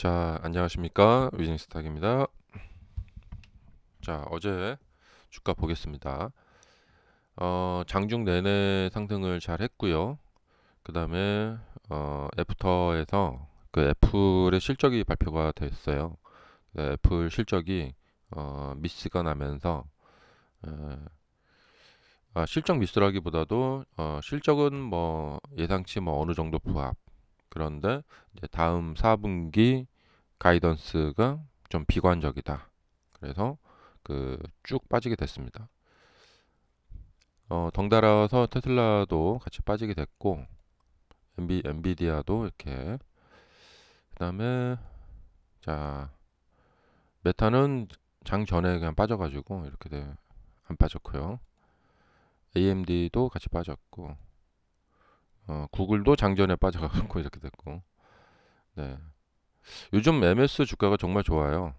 자, 안녕하십니까. 위징스탁입니다. 자, 어제 주가 보겠습니다. 장중 내내 상승을 잘 했고요. 그 다음에 애프터에서 그 애플의 실적이 발표가 됐어요. 애플 실적이 미스가 나면서 에, 실적 미스라기보다도 실적은 뭐 예상치 뭐 어느 정도 부합. 그런데 이제 다음 4분기 가이던스가 좀 비관적이다. 그래서 그 쭉 빠지게 됐습니다. 덩달아서 테슬라도 같이 빠지게 됐고 엔비디아도 이렇게. 그다음에 자 메타는 장 전에 그냥 빠져가지고 이렇게 안 빠졌고요. AMD도 같이 빠졌고 구글도 장 전에 빠져가지고 이렇게 됐고. 네. 요즘 MS 주가가 정말 좋아요.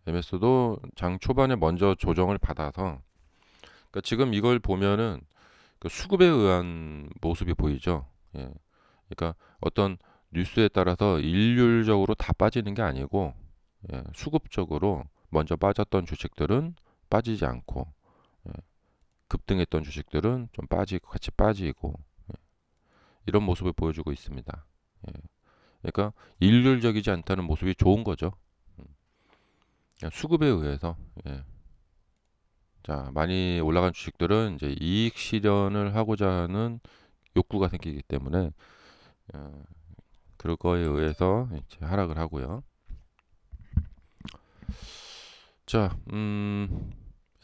MS도 장 초반에 먼저 조정을 받아서, 그러니까 지금 이걸 보면은 그 수급에 의한 모습이 보이죠. 예. 그러니까 어떤 뉴스에 따라서 일률적으로 다 빠지는 게 아니고, 수급적으로 먼저 빠졌던 주식들은 빠지지 않고, 예, 급등했던 주식들은 좀 빠지고 같이 빠지고, 예, 이런 모습을 보여주고 있습니다. 예. 그러니까 일률적이지 않다는 모습이 좋은 거죠. 수급에 의해서. 예. 자, 많이 올라간 주식들은 이제 이익 실현을 하고자 하는 욕구가 생기기 때문에 어, 그거에 의해서 이제 하락을 하고요. 자,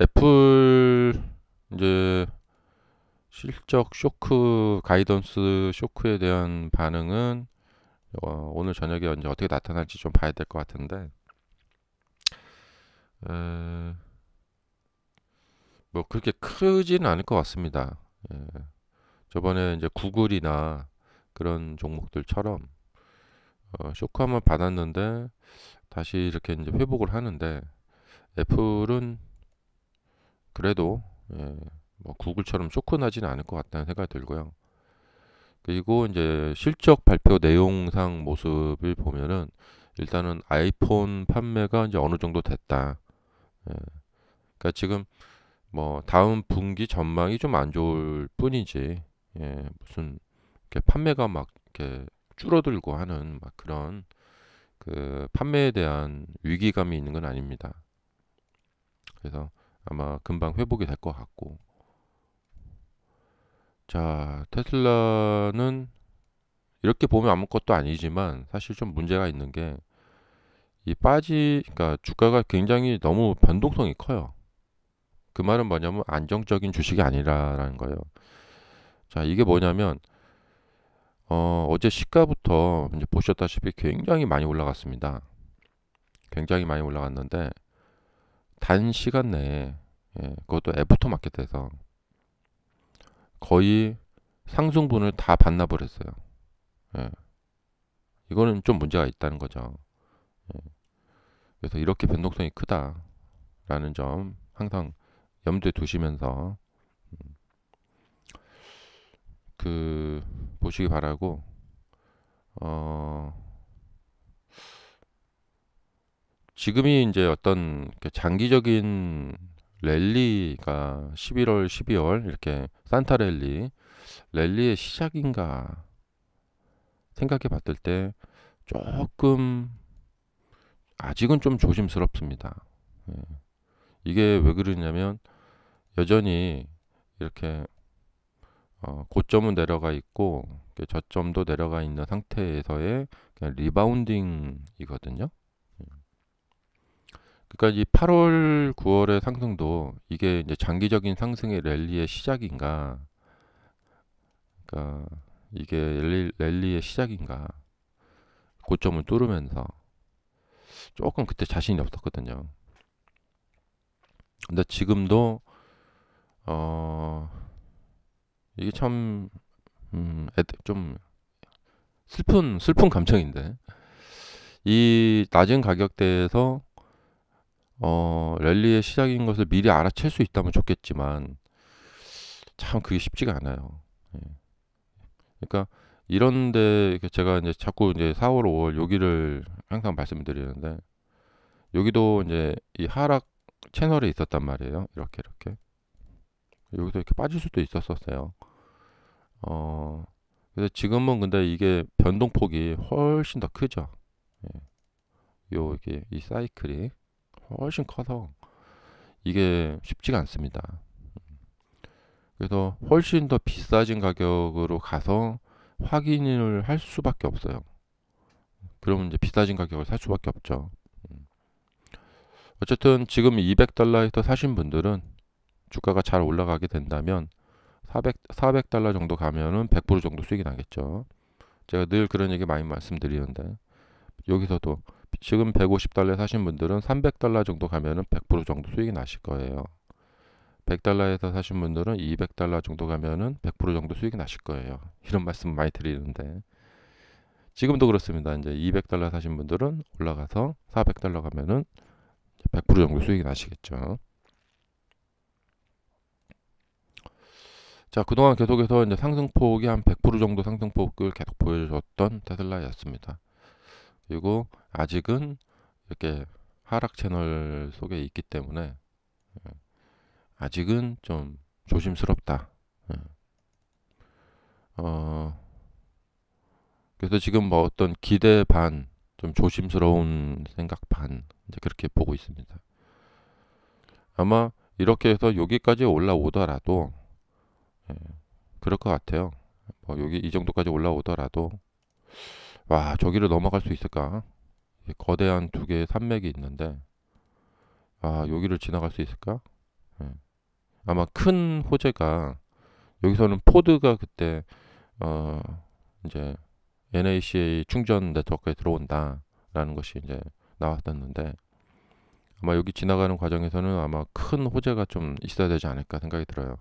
애플 이제 실적 쇼크, 가이던스 쇼크에 대한 반응은 오늘 저녁에 이제 어떻게 나타날지 좀 봐야 될 것 같은데, 에, 뭐 그렇게 크지는 않을 것 같습니다. 예. 저번에 이제 구글이나 그런 종목들처럼 쇼크 한번 받았는데 다시 이렇게 이제 회복을 하는데, 애플은 그래도 뭐 구글처럼 쇼크 나지는 않을 것 같다는 생각이 들고요. 그리고 이제 실적 발표 내용상 모습을 보면은 일단은 아이폰 판매가 이제 어느 정도 됐다. 예. 그러니까 지금 뭐 다음 분기 전망이 좀 안 좋을 뿐이지, 무슨 이렇게 판매가 막 이렇게 줄어들고 하는 막 그런 그 판매에 대한 위기감이 있는 건 아닙니다. 그래서 아마 금방 회복이 될 것 같고. 자, 테슬라는 이렇게 보면 아무것도 아니지만 사실 좀 문제가 있는 게, 그러니까 주가가 굉장히 너무 변동성이 커요. 그 말은 뭐냐면 안정적인 주식이 아니라라는 거예요. 자, 이게 뭐냐면 어제 시가부터 이제 보셨다시피 굉장히 많이 올라갔습니다. 굉장히 많이 올라갔는데 단 시간 내에, 그것도 애프터 마켓에서 거의 상승분을 다 반납을 했어요. 예, 이거는 좀 문제가 있다는 거죠. 예, 그래서 이렇게 변동성이 크다라는 점 항상 염두에 두시면서 그 보시기 바라고. 어, 지금이 이제 어떤 장기적인 랠리가 11월, 12월 이렇게 산타 랠리의 시작인가 생각해 봤을 때 조금 아직은 좀 조심스럽습니다. 예. 이게 왜 그러냐면 여전히 이렇게 고점은 내려가 있고 저점도 내려가 있는 상태에서의 그냥 리바운딩이거든요. 그러니까 이 8월, 9월의 상승도 이게 이제 장기적인 상승의 랠리의 시작인가, 그러니까 이게 랠리의 시작인가, 고점을 뚫으면서 조금 그때 자신이 없었거든요. 근데 지금도 어 이게 참 좀 슬픈 감정인데, 이 낮은 가격대에서 랠리의 시작인 것을 미리 알아챌 수 있다면 좋겠지만 참 그게 쉽지가 않아요. 예. 그러니까 이런데 제가 이제 자꾸 이제 4월, 5월 여기를 항상 말씀드리는데 여기도 이제 이 하락 채널에 있었단 말이에요. 이렇게 여기서 이렇게 빠질 수도 있었어요. 그래서 지금은 근데 이게 변동폭이 훨씬 더 크죠. 예. 이게 이 사이클이 훨씬 커서 이게 쉽지가 않습니다. 그래서 훨씬 더 비싸진 가격으로 가서 확인을 할 수밖에 없어요. 그러면 이제 비싸진 가격을 살 수밖에 없죠. 어쨌든 지금 200달러에서 사신 분들은 주가가 잘 올라가게 된다면 400달러 정도 가면은 100% 정도 수익이 나겠죠. 제가 늘 그런 얘기 많이 말씀드리는데 여기서도 지금 150달러에 사신 분들은 300달러 정도 가면은 100% 정도 수익이 나실 거예요. 100달러에서 사신 분들은 200달러 정도 가면은 100% 정도 수익이 나실 거예요. 이런 말씀 많이 드리는데 지금도 그렇습니다. 이제 200달러 사신 분들은 올라가서 400달러 가면은 100% 정도 수익이 나시겠죠. 자, 그동안 계속해서 이제 상승폭이 한 100% 정도 상승폭을 계속 보여줬던 테슬라였습니다. 그리고 아직은 이렇게 하락 채널 속에 있기 때문에 아직은 좀 조심스럽다. 그래서 지금 뭐 어떤 기대 반, 좀 조심스러운 생각 반, 이제 그렇게 보고 있습니다. 아마 이렇게 해서 여기까지 올라오더라도 그럴 것 같아요. 뭐 여기 이 정도까지 올라오더라도 와, 저기를 넘어갈 수 있을까? 거대한 두 개의 산맥이 있는데 여기를 지나갈 수 있을까? 아마 큰 호재가 여기서는 포드가 그때 어, 이제 NACA 충전 네트워크에 들어온다라는 것이 이제 나왔었는데 아마 여기 지나가는 과정에서는 아마 큰 호재가 좀 있어야 되지 않을까 생각이 들어요.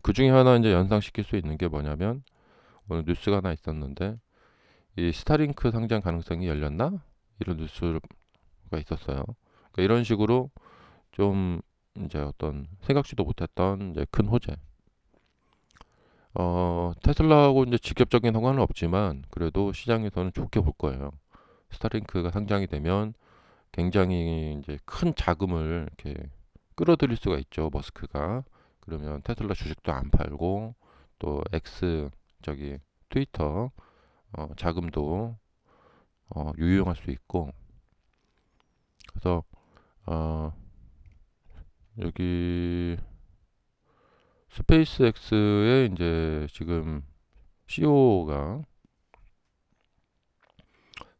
그 중에 하나 이제 연상시킬 수 있는 게 뭐냐면 오늘 뉴스가 하나 있었는데 이 스타링크 상장 가능성이 열렸나? 이런 뉴스가 있었어요. 그러니까 이런 식으로 좀 이제 어떤 생각지도 못했던 이제 큰 호재. 테슬라하고 이제 직접적인 상관은 없지만 그래도 시장에서는 좋게 볼 거예요. 스타링크가 상장이 되면 굉장히 이제 큰 자금을 이렇게 끌어들일 수가 있죠. 머스크가. 그러면 테슬라 주식도 안 팔고 또 X 저기 트위터 자금도 유용할 수 있고 그래서 여기 스페이스X의 이제 지금 CEO가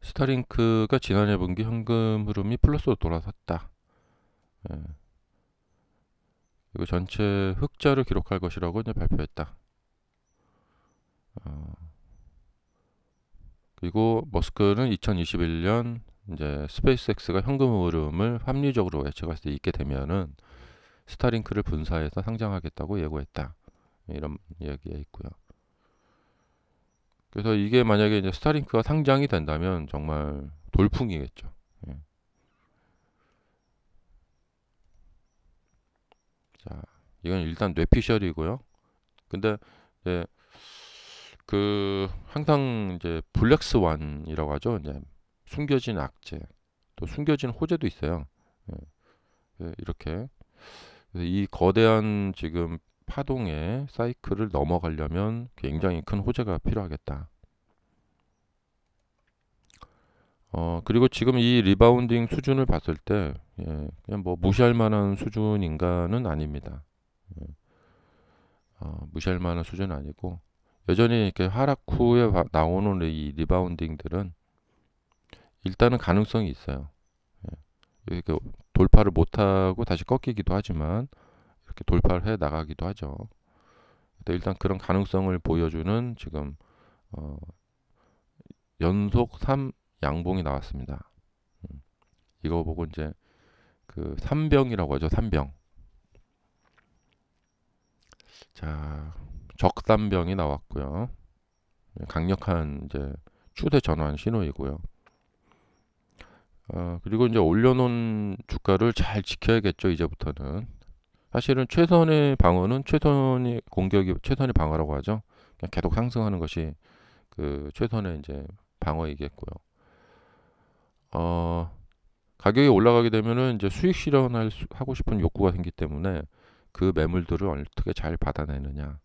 스타링크가 지난해 분기 현금 흐름이 플러스로 돌아섰다. 예. 그리고 전체 흑자를 기록할 것이라고 이제 발표했다. 그리고 머스크는 2021년 이제 스페이스X가 현금 흐름을 합리적으로 예측할 수 있게 되면은 스타링크를 분사해서 상장하겠다고 예고했다. 이런 이야기가 있고요. 그래서 이게 만약에 이제 스타링크가 상장이 된다면 정말 돌풍이겠죠. 예. 자, 이건 일단 뇌피셜이고요. 근데 이제 그 항상 이제 블랙스완이라고 하죠. 이제 숨겨진 악재, 또 숨겨진 호재도 있어요. 예. 이렇게 그래서 이 거대한 지금 파동의 사이클을 넘어가려면 굉장히 큰 호재가 필요하겠다. 그리고 지금 이 리바운딩 수준을 봤을 때, 그냥 뭐 무시할 만한 수준인가는 아닙니다. 무시할 만한 수준은 아니고, 여전히 이렇게 하락 후에 나오는 이 리바운딩들은 일단은 가능성이 있어요. 이렇게 돌파를 못하고 다시 꺾이기도 하지만, 이렇게 돌파를 해 나가기도 하죠. 일단 그런 가능성을 보여주는 지금 연속 3 양봉이 나왔습니다. 이거 보고 이제 그 3병이라고 하죠. 3병. 자, 적삼병이 나왔고요. 강력한 이제 추세 전환 신호이고요. 그리고 이제 올려놓은 주가를 잘 지켜야겠죠. 이제부터는. 사실은 최선의 방어는 최선의 공격이 최선의 방어라고 하죠. 그냥 계속 상승하는 것이 그 최선의 이제 방어이겠고요. 가격이 올라가게 되면은 이제 수익 실현하고 싶은 욕구가 생기기 때문에 그 매물들을 어떻게 잘 받아내느냐.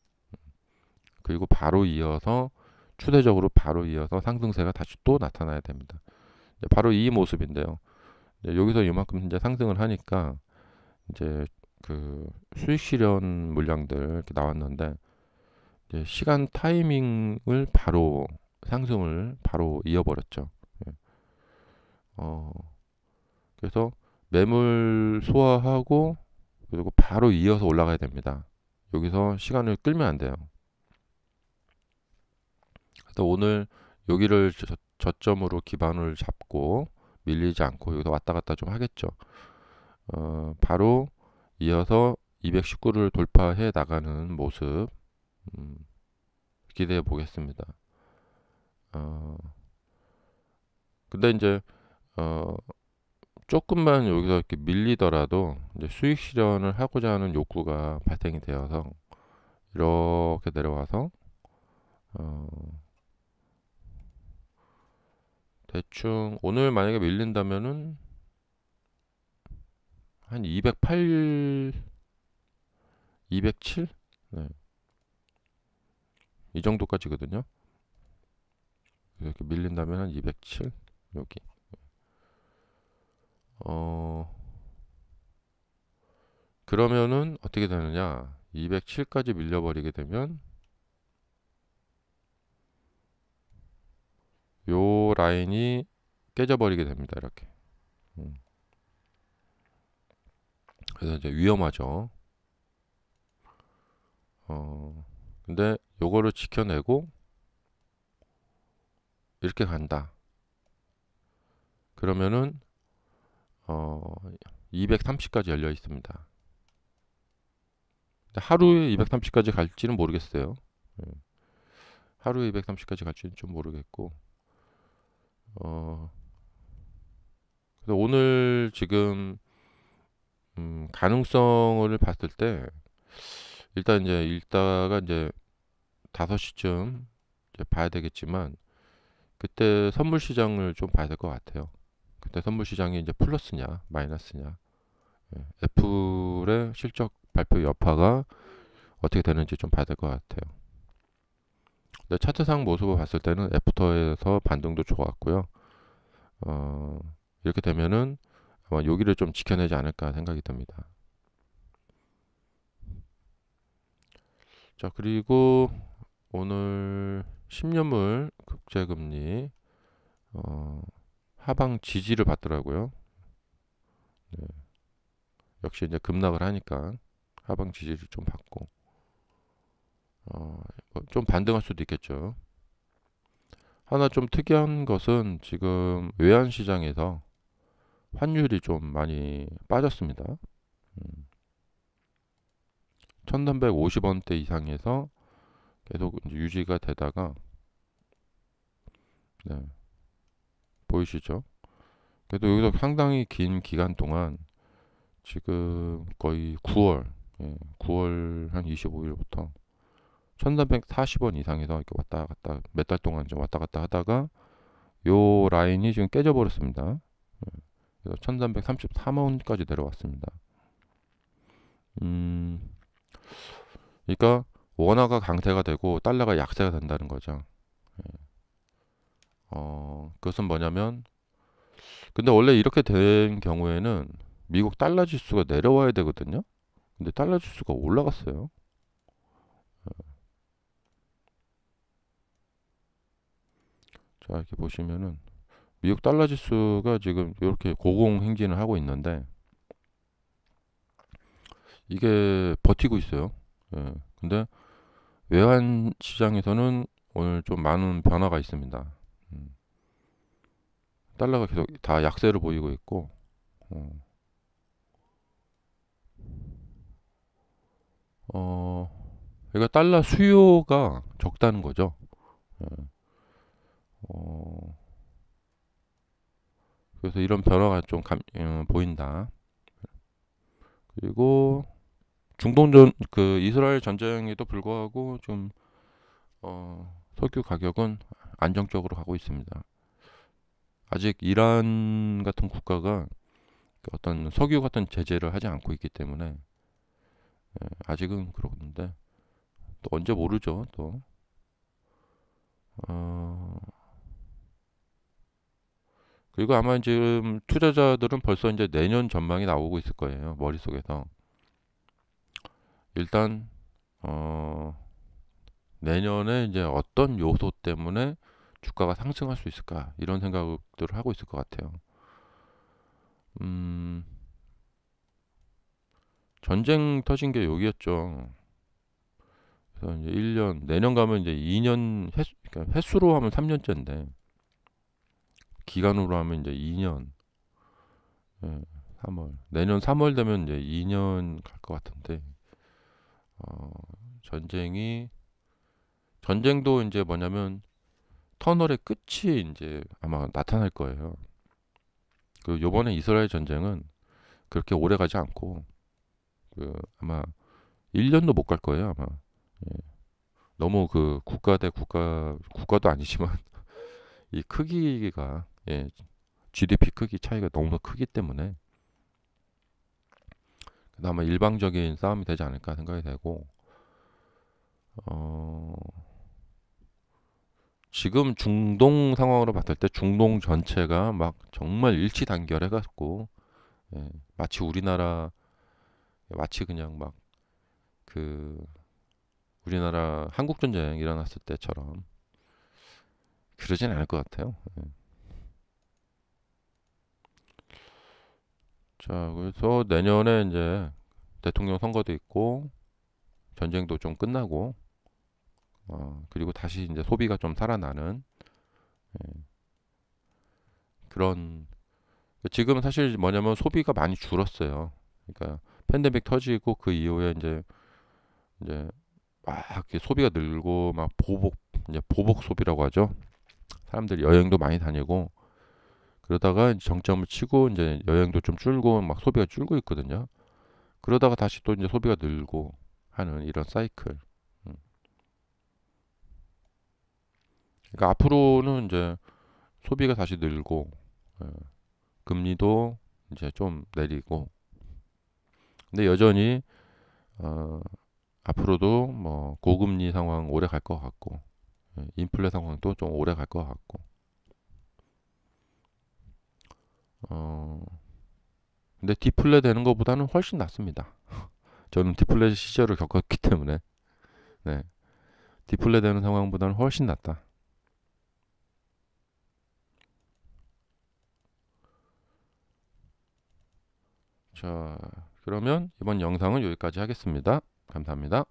그리고 바로 이어서 추세적으로 바로 이어서 상승세가 다시 또 나타나야 됩니다. 바로 이 모습인데요. 여기서 이만큼 이제 상승을 하니까 이제 그 수익 실현 물량들 이렇게 나왔는데 이제 시간 타이밍을 바로 상승을 바로 이어버렸죠. 예. 어, 그래서 매물 소화하고 그리고 바로 이어서 올라가야 됩니다. 여기서 시간을 끌면 안 돼요. 그래서 오늘 여기를 저점으로 기반을 잡고 밀리지 않고 여기서 왔다 갔다 좀 하겠죠. 바로 이어서 219를 돌파해 나가는 모습 기대해 보겠습니다. 근데 이제 조금만 여기서 이렇게 밀리더라도 이제 수익 실현을 하고자 하는 욕구가 발생이 되어서 이렇게 내려와서 대충 오늘 만약에 밀린다면은 한 208, 207? 네. 이 정도까지거든요. 이렇게 밀린다면 한 207? 여기. 그러면은 어떻게 되느냐? 207까지 밀려버리게 되면 요 라인이 깨져버리게 됩니다. 이렇게. 그래서 이제 위험하죠. 근데 요거를 지켜내고 이렇게 간다. 그러면은 230까지 열려 있습니다. 하루에 230까지 갈지는 모르겠어요. 하루에 230까지 갈지는 좀 모르겠고 그래서 오늘 지금 가능성을 봤을 때 일단 이제 읽다가 이제 5시쯤 이제 봐야 되겠지만 그때 선물 시장을 좀 봐야 될 것 같아요. 그때 선물 시장이 이제 플러스냐 마이너스냐, 애플의 실적 발표 여파가 어떻게 되는지 좀 봐야 될 것 같아요. 근데 차트상 모습을 봤을 때는 애프터에서 반등도 좋았고요. 이렇게 되면은 아마 여기를 좀 지켜내지 않을까 생각이 듭니다. 자, 그리고 오늘 10년물 국제금리 하방 지지를 받더라고요. 네. 역시 이제 급락을 하니까 하방 지지를 좀 받고 좀 반등할 수도 있겠죠. 하나 좀 특이한 것은 지금 외환 시장에서 환율이 좀 많이 빠졌습니다. 1350원대 이상에서 계속 이제 유지가 되다가 네, 보이시죠? 그래도 여기서 상당히 긴 기간 동안 지금 거의 9월 9월 한 25일부터 1340원 이상에서 이렇게 왔다 갔다 몇 달 동안 좀 왔다 갔다 하다가 요 라인이 지금 깨져 버렸습니다. 그래서 1333원까지 내려왔습니다. 그러니까 원화가 강세가 되고 달러가 약세가 된다는 거죠. 그것은 뭐냐면 근데 원래 이렇게 된 경우에는 미국 달러 지수가 내려와야 되거든요. 근데 달러 지수가 올라갔어요. 자, 이렇게 보시면은 미국 달러 지수가 지금 이렇게 고공행진을 하고 있는데 이게 버티고 있어요. 근데 외환 시장에서는 오늘 좀 많은 변화가 있습니다. 달러가 계속 다 약세를 보이고 있고 그러니까 달러 수요가 적다는 거죠. 그래서 이런 변화가 좀 보인다. 그리고 중동전 그 이스라엘 전쟁에도 불구하고 좀 석유 가격은 안정적으로 가고 있습니다. 아직 이란 같은 국가가 어떤 석유 같은 제재를 하지 않고 있기 때문에 아직은 그러는데 또 언제 모르죠. 또 어, 그리고 아마 지금 투자자들은 벌써 이제 내년 전망이 나오고 있을 거예요. 머릿속에서. 일단 어, 내년에 이제 어떤 요소 때문에 주가가 상승할 수 있을까 이런 생각들을 하고 있을 것 같아요. 음, 전쟁 터진 게 여기였죠. 그래서 이제 1년, 내년 가면 이제 2년 그러니까 횟수로 하면 3년째인데 기간으로 하면 이제 2년. 예, 3월. 내년 3월 되면 이제 2년 갈 것 같은데 어, 전쟁이 전쟁도 이제 뭐냐면 터널의 끝이 이제 아마 나타날 거예요. 그 요번에 이스라엘 전쟁은 그렇게 오래 가지 않고 그 아마 1년도 못 갈 거예요, 아마. 예. 너무 그 국가 대 국가도 아니지만 이 크기가 예, GDP 크기 차이가 너무 크기 때문에 아마 일방적인 싸움이 되지 않을까 생각이 되고 어, 지금 중동 상황으로 봤을 때 중동 전체가 막 정말 일치 단결해 갖고 예, 마치 그냥 막 그 우리나라 한국 전쟁 일어났을 때처럼 그러진 않을 것 같아요. 예. 자, 그래서 내년에 이제 대통령 선거도 있고 전쟁도 좀 끝나고 그리고 다시 이제 소비가 좀 살아나는 그런 지금 사실 뭐냐면 소비가 많이 줄었어요. 그러니까 팬데믹 터지고 그 이후에 이제 막 이렇게 소비가 늘고 막 이제 보복 소비라고 하죠. 사람들이 여행도 많이 다니고 그러다가 이제 정점을 치고 이제 여행도 좀 줄고 막 소비가 줄고 있거든요. 그러다가 다시 또 이제 소비가 늘고 하는 이런 사이클. 음. 그러니까 앞으로는 이제 소비가 다시 늘고 예, 금리도 이제 좀 내리고 근데 여전히 어, 앞으로도 뭐 고금리 상황 오래 갈 것 같고 인플레 상황도 좀 오래 갈 것 같고 어, 근데 디플레 되는 것보다는 훨씬 낫습니다. 저는 디플레 시절을 겪었기 때문에 네, 디플레 되는 상황보다는 훨씬 낫다. 자, 그러면 이번 영상은 여기까지 하겠습니다. 감사합니다.